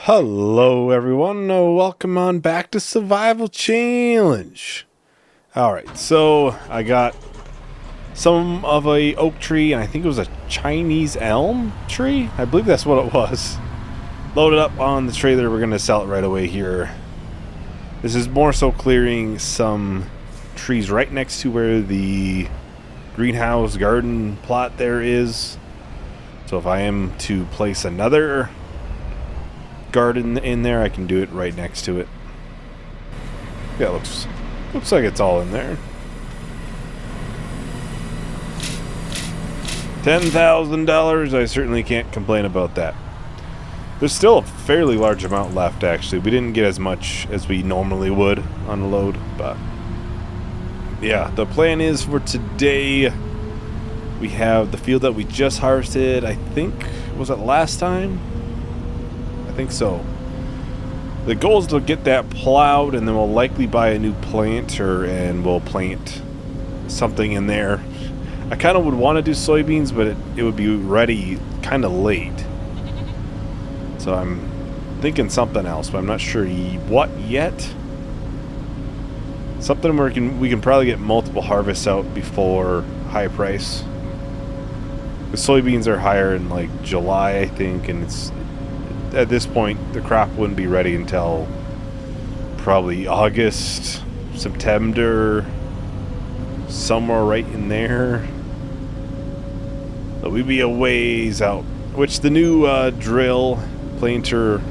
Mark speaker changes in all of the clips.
Speaker 1: Hello everyone, welcome on back to Survival Challenge. Alright, so I got some of a oak tree, and I think it was a Chinese elm tree? I believe that's what it was. Loaded up on the trailer, we're going to sell it right away here. This is more so clearing some trees right next to where the greenhouse garden plot there is. So if I am to place another garden in there, I can do it right next to it. Yeah, looks like it's all in there. $10,000, I certainly can't complain about that. There's still a fairly large amount left, actually. We didn't get as much as we normally would on a load, but yeah, the plan is for today, we have the field that we just harvested. I think, was it last time? I think so. The goal is to get that plowed, and then we'll likely buy a new planter and we'll plant something in there. I kind of would want to do soybeans, but it would be ready kind of late. So I'm thinking something else, but I'm not sure what yet. Something where we can probably get multiple harvests out before high price. The soybeans are higher in like July, I think, and it's at this point the crop wouldn't be ready until probably August, September, somewhere right in there. So we'd be a ways out. Which the new drill planter,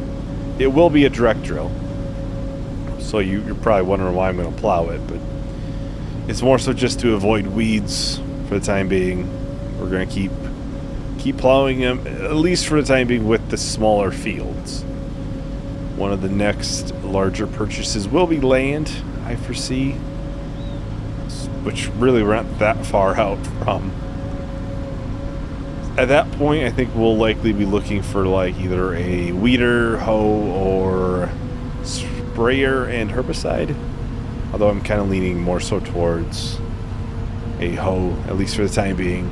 Speaker 1: it will be a direct drill. So you're probably wondering why I'm going to plow it, but it's more so just to avoid weeds for the time being. We're going to keep plowing them, at least for the time being, with the smaller fields. One of the next larger purchases will be land, I foresee, which really we're not that far out from. At that point, I think we'll likely be looking for like either a weeder, hoe, or sprayer and herbicide. Although I'm kind of leaning more so towards a hoe, at least for the time being.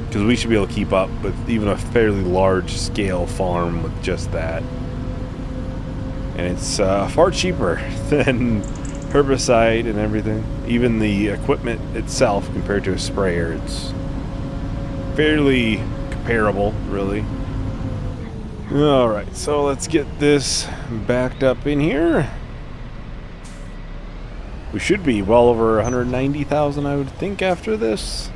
Speaker 1: Because we should be able to keep up with even a fairly large scale farm with just that. And it's far cheaper than herbicide and everything. Even the equipment itself compared to a sprayer, it's fairly comparable, really. Alright, so let's get this backed up in here. We should be well over 190,000, I would think, after this.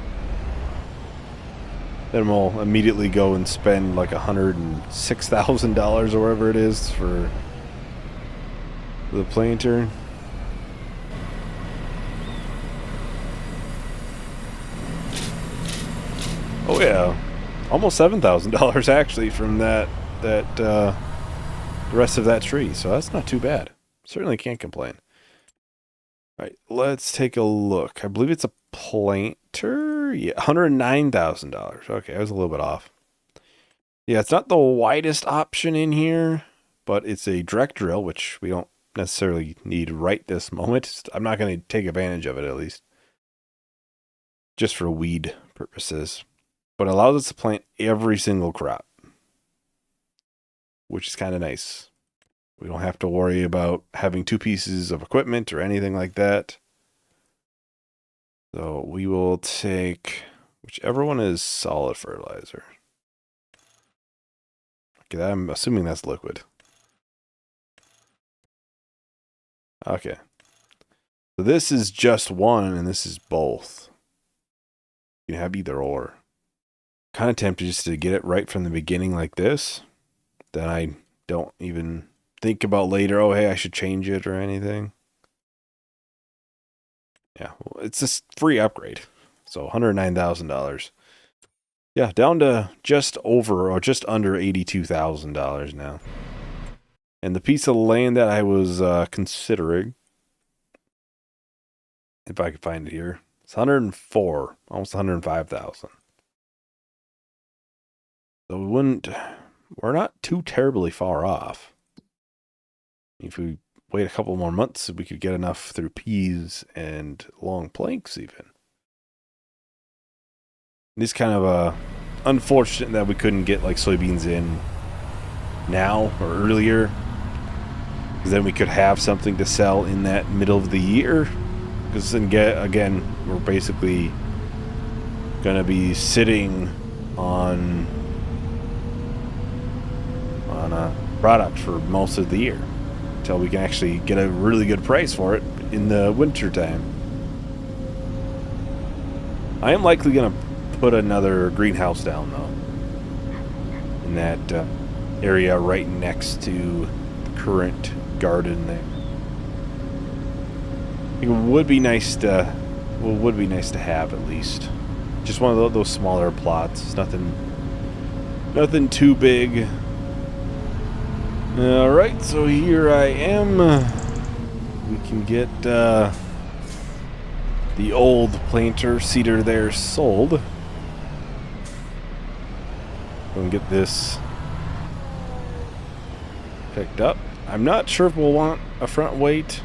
Speaker 1: Then we'll immediately go and spend like $106,000 or whatever it is for the planter. Oh yeah, almost $7,000 actually from the rest of that tree. So that's not too bad. Certainly can't complain. All right, let's take a look. I believe it's a planter. Yeah, $109,000. Okay, I was a little bit off. Yeah, it's not the widest option in here, but it's a direct drill, which we don't necessarily need right this moment. I'm not going to take advantage of it, at least. Just for weed purposes. But it allows us to plant every single crop, which is kind of nice. We don't have to worry about having two pieces of equipment or anything like that. So we will take whichever one is solid fertilizer. Okay, I'm assuming that's liquid. Okay. So this is just one, and this is both. You can have either or. Kind of tempted just to get it right from the beginning like this. Then I don't even think about later, oh, hey, I should change it or anything. Yeah, well, it's a free upgrade. So $109,000. Yeah, down to just over or just under $82,000 now. And the piece of land that I was considering, if I could find it here, it's 104, almost 105,000. So we're not too terribly far off. If we wait a couple more months, we could get enough through peas and long planks even. It's kind of unfortunate that we couldn't get like soybeans in now or earlier. Because then we could have something to sell in that middle of the year. Because then, again, we're basically going to be sitting on a product for most of the year. Until we can actually get a really good price for it in the winter time. I am likely going to put another greenhouse down, though. In that area right next to the current garden there. I think it would be nice to, have at least. Just one of those smaller plots. Nothing too big. Alright, so here I am. We can get the old planter cedar there sold. Go and get this picked up. I'm not sure if we'll want a front weight.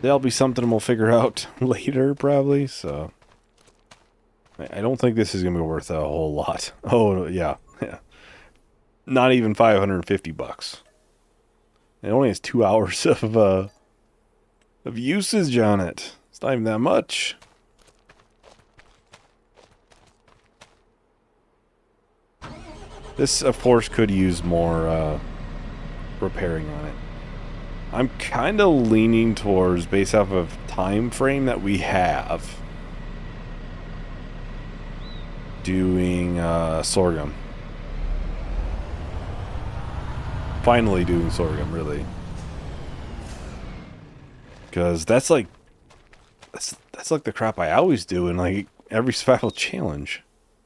Speaker 1: That'll be something we'll figure out later, probably, so. I don't think this is going to be worth a whole lot. Oh, yeah. Not even 550 bucks. It only has 2 hours of usage on it. It's not even that much. This, of course, could use more repairing on it. I'm kind of leaning towards, based off of time frame that we have, doing sorghum. Finally doing sorghum, really. Because that's like the crap I always do in like every survival challenge.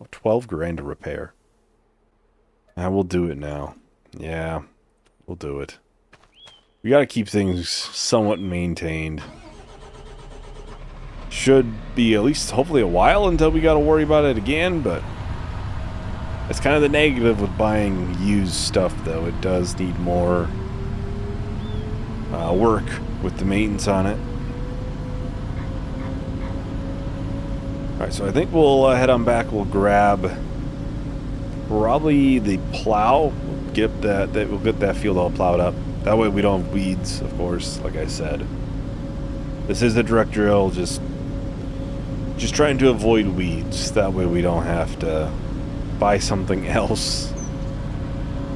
Speaker 1: 12 grand to repair. I will do it now. Yeah, we'll do it. We gotta keep things somewhat maintained. Should be at least hopefully a while until we gotta worry about it again, but it's kind of the negative with buying used stuff, though. It does need more work with the maintenance on it. Alright, so I think we'll head on back. We'll grab probably the plow. We'll get that field all plowed up. That way we don't have weeds, of course, like I said. This is the direct drill, just trying to avoid weeds. That way we don't have to buy something else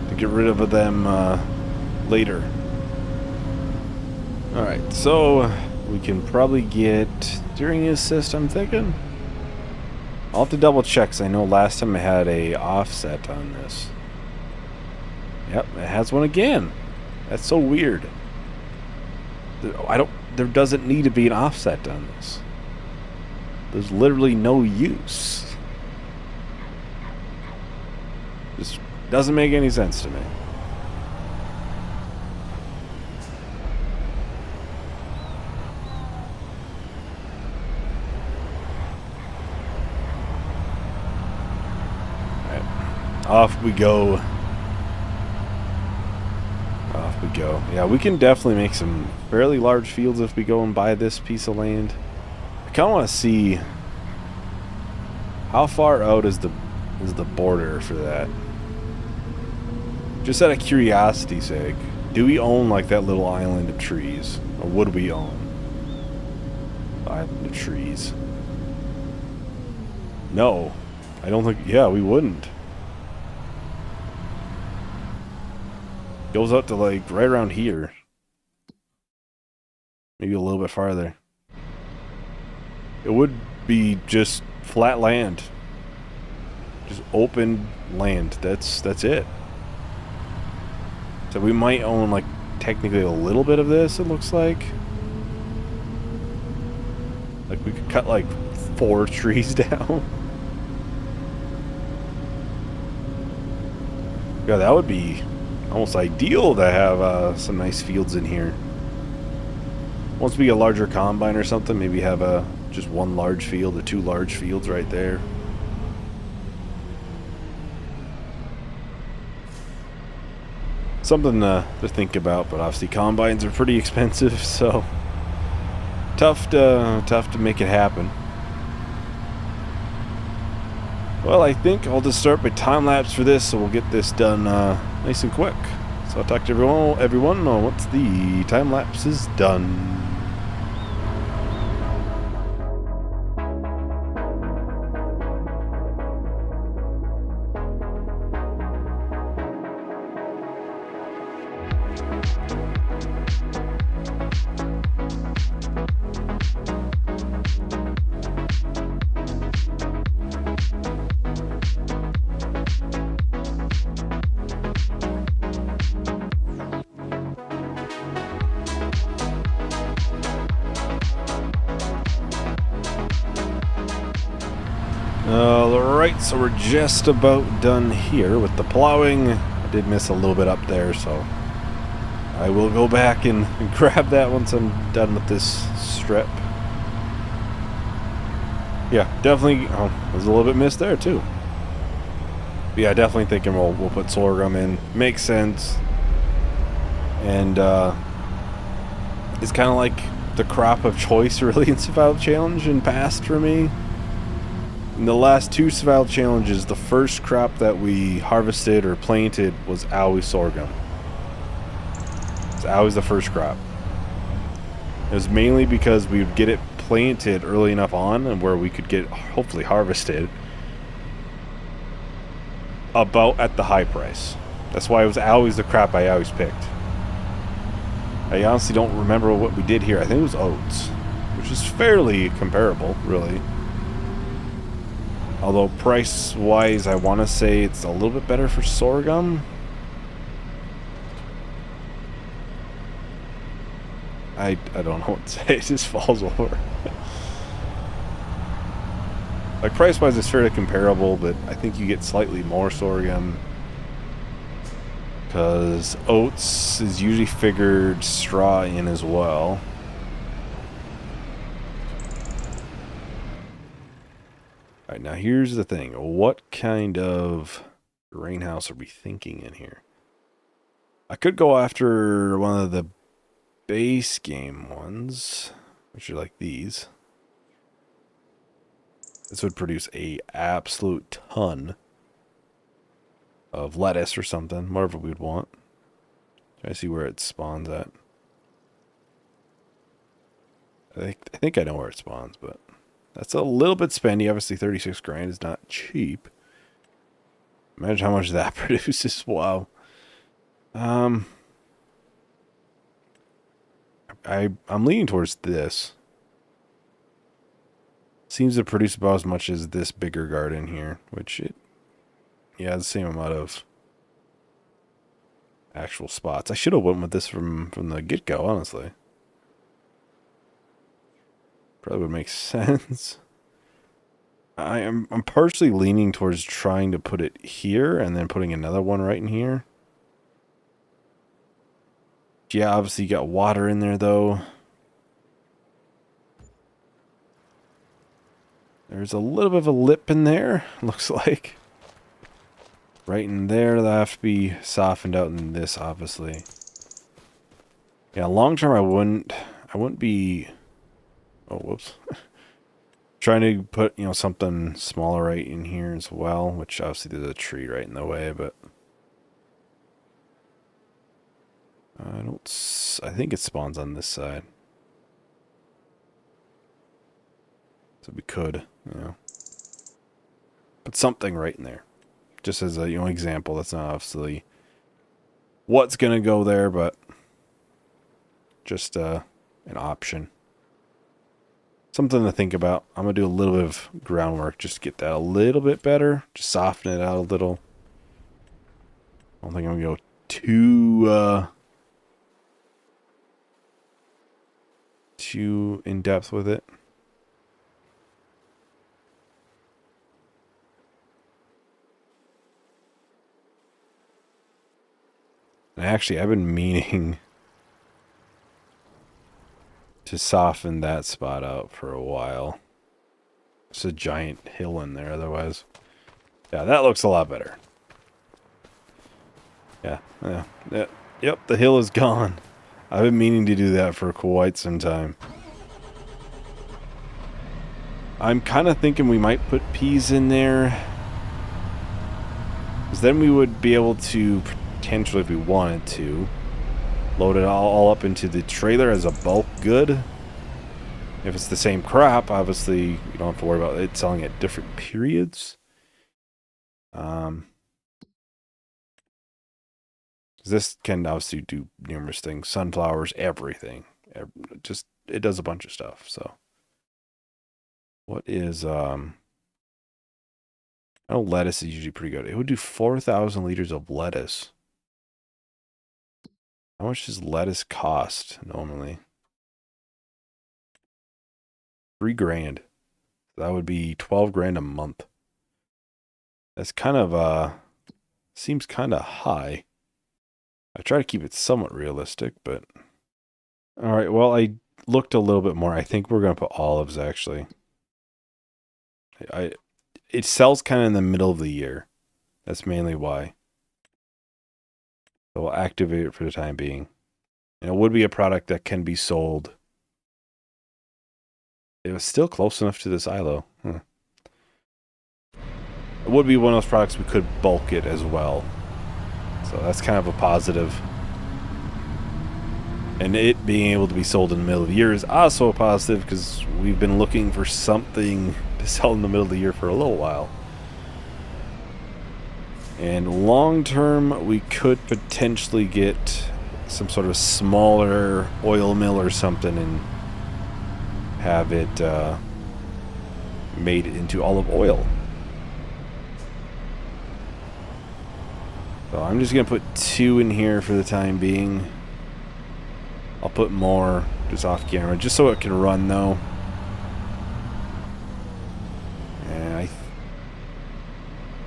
Speaker 1: to get rid of them later. Alright, so we can probably get steering assist, I'm thinking. I'll have to double check, because I know last time I had a offset on this. Yep, it has one again. That's so weird. There doesn't need to be an offset on this. There's literally no use. Just doesn't make any sense to me. Alright. Off we go. Off we go. Yeah, we can definitely make some fairly large fields if we go and buy this piece of land. I kind of want to see how far out is the border for that. Just out of curiosity's sake, do we own like that little island of trees, or would we own island of trees? No, I don't think. Yeah, we wouldn't. Goes up to like right around here. Maybe a little bit farther. It would be just flat land. Just open land. That's it. So we might own like technically a little bit of this, it looks like. Like we could cut like 4 trees down. Yeah, that would be almost ideal to have some nice fields in here. Once we get a larger combine or something, maybe have just one large field or 2 large fields right there. Something to think about, but obviously combines are pretty expensive, so tough to make it happen. Well, I think I'll just start my time lapse for this, so we'll get this done nice and quick. So I'll talk to everyone once the time lapse is done. Alright, so we're just about done here with the plowing. I did miss a little bit up there, so I will go back and grab that once I'm done with this strip. Yeah, definitely. Oh, there's a little bit missed there too. But yeah, definitely thinking we'll put sorghum in. Makes sense. And it's kind of like the crop of choice really in Survival Challenge in past for me. In the last two survival challenges, the first crop that we harvested or planted was always sorghum. It's always the first crop. It was mainly because we would get it planted early enough on and where we could get hopefully harvested about at the high price. That's why it was always the crop I always picked. I honestly don't remember what we did here. I think it was oats, which is fairly comparable, really. Although price-wise, I want to say it's a little bit better for sorghum. I don't know what to say. It just falls over. Like, price-wise, it's fairly comparable, but I think you get slightly more sorghum. Because oats is usually figured straw in as well. Alright, now here's the thing. What kind of greenhouse are we thinking in here? I could go after one of the base game ones, which are like these. This would produce a absolute ton of lettuce or something, whatever we'd want. Try to see where it spawns at. I think I know where it spawns, but that's a little bit spendy. Obviously, 36 grand is not cheap. Imagine how much that produces. Wow. I'm leaning towards this. Seems to produce about as much as this bigger garden here, which yeah, the same amount of actual spots. I should have went with this from the get-go, honestly. Probably would make sense. I'm partially leaning towards trying to put it here and then putting another one right in here. Yeah, obviously you got water in there though. There's a little bit of a lip in there, looks like. Right in there, that'll have to be softened out in this, obviously. Yeah, long term I wouldn't be... Oh, whoops. Trying to put, something smaller right in here as well, which obviously there's a tree right in the way, but... I think it spawns on this side. So we could, put something right in there. Just as a, example. That's not obviously what's going to go there, but just an option. Something to think about. I'm going to do a little bit of groundwork just to get that a little bit better. Just soften it out a little. I don't think I'm going to go too in depth with it. And actually, I've been meaning to soften that spot out for a while. It's a giant hill in there otherwise. Yeah, that looks a lot better. Yeah. Yep, the hill is gone. I've been meaning to do that for quite some time. I'm kind of thinking we might put peas in there. then we would be able to potentially, if we wanted to, load it all up into the trailer as a bulk good. If it's the same crop, obviously you don't have to worry about it selling at different periods. This can obviously do numerous things. Sunflowers, everything. Just, it does a bunch of stuff, so. What is, I know lettuce is usually pretty good. It would do 4,000 liters of lettuce. How much does lettuce cost normally? 3 grand. That would be 12 grand a month. That's kind of, seems kind of high. I try to keep it somewhat realistic, but... Alright, well, I looked a little bit more. I think we're going to put olives, actually. It sells kind of in the middle of the year. That's mainly why. So we'll activate it for the time being. And it would be a product that can be sold. It was still close enough to this ILO. Huh. It would be one of those products we could bulk it as well. So that's kind of a positive. And it being able to be sold in the middle of the year is also a positive, because we've been looking for something to sell in the middle of the year for a little while. And long term, we could potentially get some sort of smaller oil mill or something and have it made into olive oil. So I'm just going to put 2 in here for the time being. I'll put more just off camera, just so it can run though. And I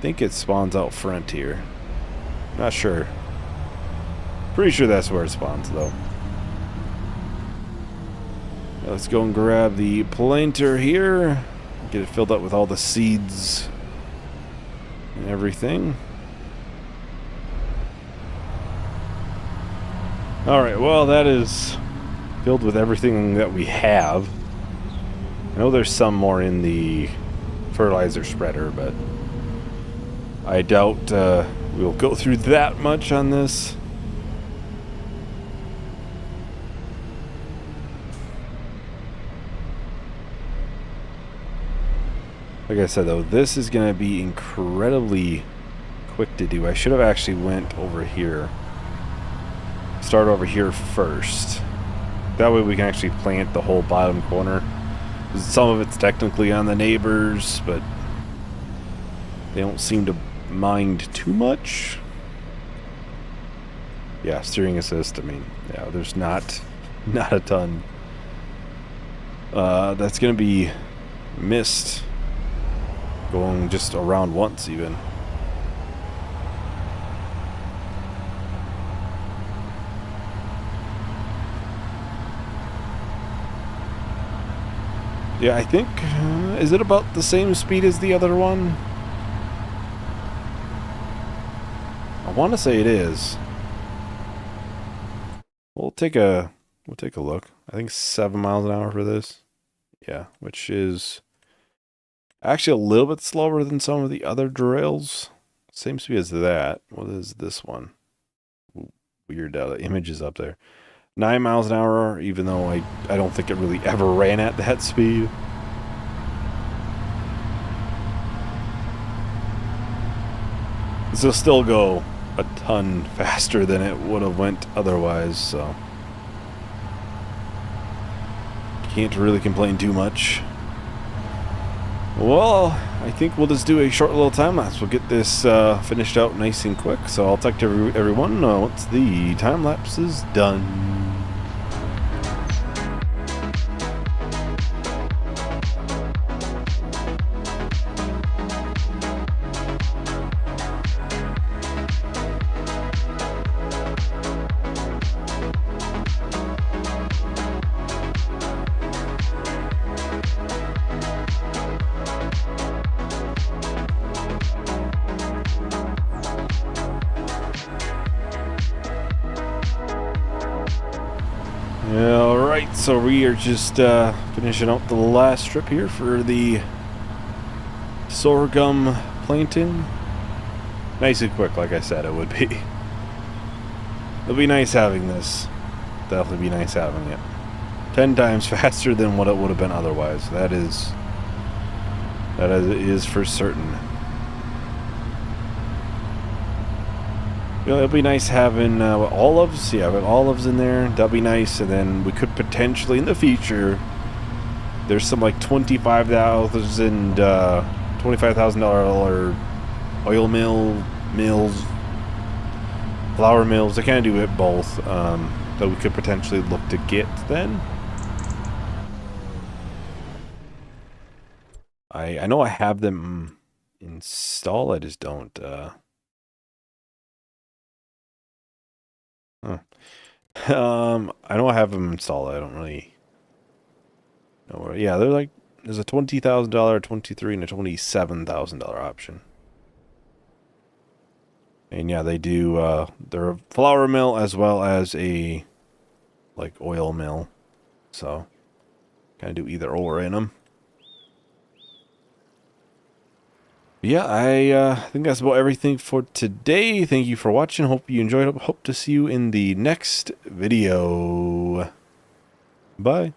Speaker 1: think it spawns out front here. Not sure. Pretty sure that's where it spawns though. Now let's go and grab the planter here. Get it filled up with all the seeds and everything. Alright, well, that is filled with everything that we have. I know there's some more in the fertilizer spreader, but I doubt we'll go through that much on this. Like I said, though, this is going to be incredibly quick to do. I should have actually went over here. Start over here first. That way we can actually plant the whole bottom corner. Some of it's technically on the neighbors, but they don't seem to mind too much. Yeah, steering assist, I mean, yeah, there's not a ton. That's gonna be missed going just around once even. Yeah, I think, is it about the same speed as the other one? I want to say it is. We'll take a look. I think 7 miles an hour for this. Yeah, which is actually a little bit slower than some of the other drills. Same speed as that. What is this one? Weird images up there. 9 miles an hour, even though I don't think it really ever ran at that speed. This will still go a ton faster than it would have went otherwise, so can't really complain too much. Well, I think we'll just do a short little time lapse. We'll get this finished out nice and quick, so I'll talk to everyone once the time lapse is done. Alright, so we are just finishing up the last strip here for the sorghum planting. Nice and quick, like I said, it would be. It'll be nice having this. Definitely be nice having it. 10 times faster than what it would have been otherwise. That is for certain. You know, it'll be nice having olives. Yeah, with olives in there, that'll be nice. And then we could potentially, in the future, there's some like $25,000 oil mills, flour mills. I can't do it both. That we could potentially look to get then. I know I have them installed. I just don't. Huh. I know I have them installed. I don't really know where. Yeah, they're like there's a $20,000, 23, and a $27,000 option. And yeah, they do. They're a flour mill as well as a like oil mill. So kind of do either or in them. Yeah, I think that's about everything for today. Thank you for watching. Hope you enjoyed it. Hope to see you in the next video. Bye.